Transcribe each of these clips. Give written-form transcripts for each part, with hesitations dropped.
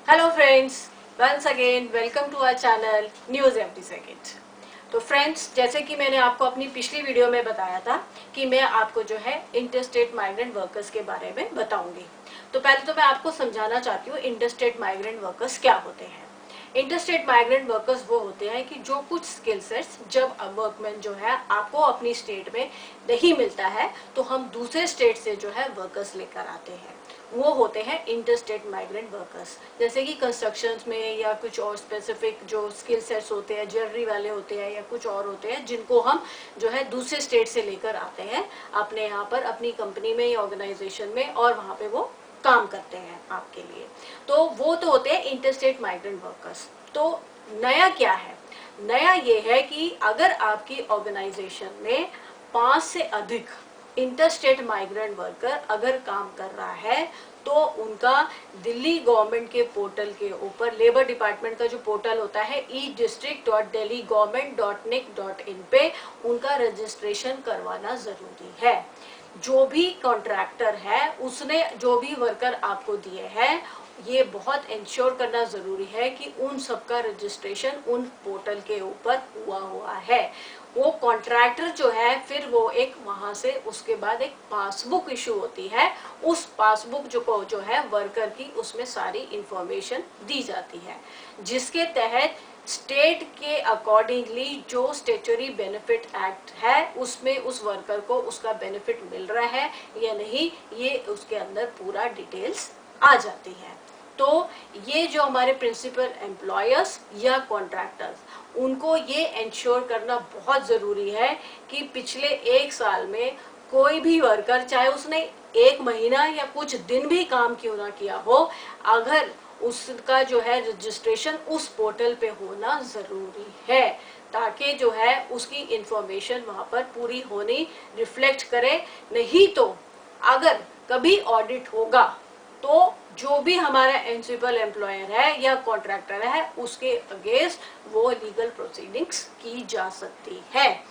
Hello friends, once again welcome to our channel news every second. तो friends, जैसे कि मैंने आपको अपनी पिछली वीडियो में बताया था कि मैं आपको जो है इंटरस्टेट माइग्रेंट वर्कर्स के बारे में बताऊंगी। तो पहले तो मैं आपको समझाना चाहती हूँ इंटरस्टेट माइग्रेंट वर्कर्स क्या होते हैं। इंटरस्टेट माइग्रेंट वर्कर्स वो होते हैं कि जो कुछ स्किल सेट्स जब वर्कमैन जो है आपको अपनी स्टेट में नहीं मिलता है तो हम दूसरे स्टेट से जो है वर्कर्स लेकर आते हैं, वो होते हैं इंटरस्टेट माइग्रेंट वर्कर्स। जैसे कि कंस्ट्रक्शंस में या कुछ और स्पेसिफिक जो स्किल सेट्स होते हैं, ज्वेलरी वाले होते हैं या कुछ और होते हैं, जिनको हम जो है दूसरे स्टेट से लेकर आते हैं अपने यहाँ पर अपनी कंपनी में या ऑर्गेनाइजेशन में, और वहाँ पे वो काम करते हैं आपके लिए। तो वो तो होते हैं इंटरस्टेट माइग्रेंट वर्कर्स। तो नया क्या है? नया ये है कि अगर आपकी ऑर्गेनाइजेशन में 5 से अधिक इंटरस्टेट माइग्रेंट वर्कर अगर काम कर रहा है तो उनका दिल्ली गवर्नमेंट के पोर्टल के ऊपर, लेबर डिपार्टमेंट का जो पोर्टल होता है e-district.delhigovernment.nic.in पे उनका रजिस्ट्रेशन करवाना ज़रूरी है। जो भी कॉन्ट्रैक्टर है उसने जो भी वर्कर आपको दिए हैं, ये बहुत इंश्योर करना ज़रूरी है कि उन सबका रजिस्ट्रेशन उन पोर्टल के ऊपर हुआ है। वो कॉन्ट्रैक्टर जो है फिर वो एक वहाँ से उसके बाद एक पासबुक इशू होती है, उस पासबुक जो है वर्कर की, उसमें सारी इंफॉर्मेशन दी जाती है, जिसके तहत स्टेट के अकॉर्डिंगली जो स्टेचुरी बेनिफिट एक्ट है उसमें उस वर्कर को उसका बेनिफिट मिल रहा है या नहीं, ये उसके अंदर पूरा डिटेल्स आ जाती है। तो ये जो हमारे प्रिंसिपल एम्प्लॉयर्स या कॉन्ट्रैक्टर्स, उनको ये इंश्योर करना बहुत ज़रूरी है कि पिछले 1 साल में कोई भी वर्कर, चाहे उसने 1 महीना या कुछ दिन भी काम क्यों ना किया हो, अगर उसका जो है रजिस्ट्रेशन उस पोर्टल पे होना ज़रूरी है, ताकि जो है उसकी इंफॉर्मेशन वहाँ पर पूरी होनी रिफ्लेक्ट करे। नहीं तो अगर कभी ऑडिट होगा तो जो भी हमारा प्रिंसिपल एम्प्लॉयर है या कॉन्ट्रैक्टर है उसके अगेंस्ट वो लीगल प्रोसीडिंग्स की जा सकती है।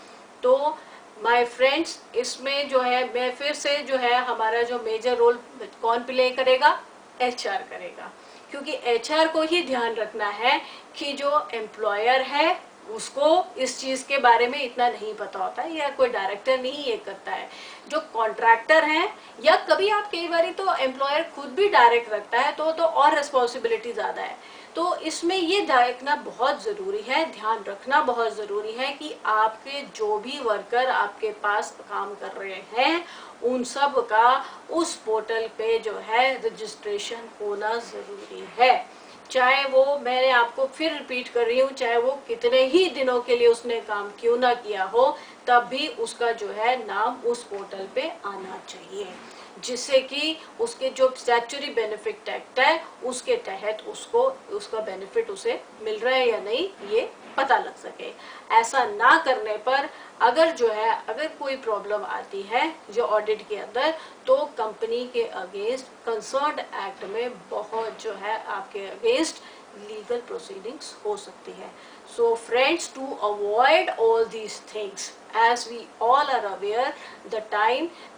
तो माय फ्रेंड्स, इसमें जो है मैं फिर से जो है हमारा जो मेजर रोल कौन प्ले करेगा? एचआर करेगा, क्योंकि एचआर को ही ध्यान रखना है कि जो एम्प्लॉयर है उसको इस चीज़ के बारे में इतना नहीं पता होता है, या कोई डायरेक्टर नहीं ये करता है। जो कॉन्ट्रैक्टर हैं, या कभी आप कई बार तो एम्प्लॉयर खुद भी डायरेक्ट रखता है तो और रिस्पॉन्सिबिलिटी ज़्यादा है। तो इसमें ये देखना बहुत ज़रूरी है, ध्यान रखना बहुत ज़रूरी है कि आपके जो भी वर्कर आपके पास काम कर रहे हैं उन सब का उस पोर्टल पे जो है रजिस्ट्रेशन होना ज़रूरी है। चाहे वो, मैंने आपको फिर रिपीट कर रही हूँ, चाहे वो कितने ही दिनों के लिए उसने काम क्यों ना किया हो, तब भी उसका जो है नाम उस पोर्टल पे आना चाहिए, जिससे कि उसके जो स्टैट्यूटरी बेनिफिट एक्ट है उसके तहत उसको उसका बेनिफिट उसे मिल रहा है या नहीं ये पता लग सके। ऐसा ना करने पर अगर जो है अगर कोई प्रॉब्लम आती है जो ऑडिट के अंदर, तो कंपनी के अगेंस्ट कंसर्न्ड एक्ट में बहुत जो है आपके अगेंस्ट लीगल प्रोसीडिंग्स हो सकती है। So friends, to avoid all these things, as we all are aware,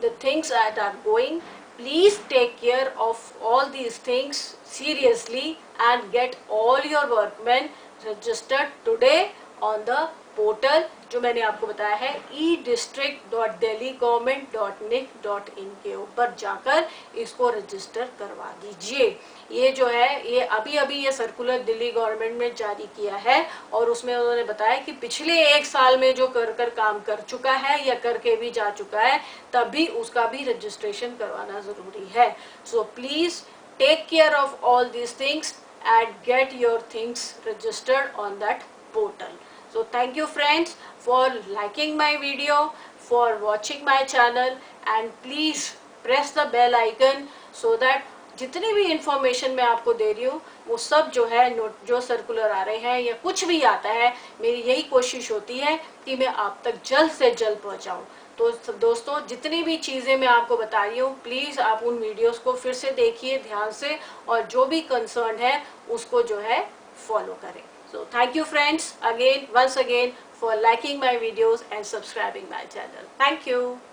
the things that are going, please take care of all these things seriously and get all your workmen registered today on the portal जो मैंने आपको बताया है e-district.delhigovernment.nic.in के ऊपर जाकर इसको register करवा दीजिए। ये जो है ये अभी ये सर्कुलर दिल्ली गवर्नमेंट में जारी किया है, और उसमें उन्होंने बताया कि पिछले 1 साल में जो कर काम कर चुका है या करके भी जा चुका है, तभी उसका भी रजिस्ट्रेशन करवाना ज़रूरी है। So please take care of all these things and get your things registered on that portal. So thank you friends for liking my video, for watching my channel, and please press the bell icon so that जितनी भी information मैं आपको दे रही हूँ वो सब जो है नोट जो सर्कुलर आ रहे हैं या कुछ भी आता है, मेरी यही कोशिश होती है कि मैं आप तक जल्द से जल्द पहुँचाऊँ। तो दोस्तों जितनी भी चीज़ें मैं आपको बता रही हूँ, प्लीज़ आप उन वीडियोस को फिर से देखिए ध्यान से, और जो भी कंसर्न है उसको जो है फॉलो करें. So thank you friends again, once again, for liking my videos and subscribing my channel. Thank you.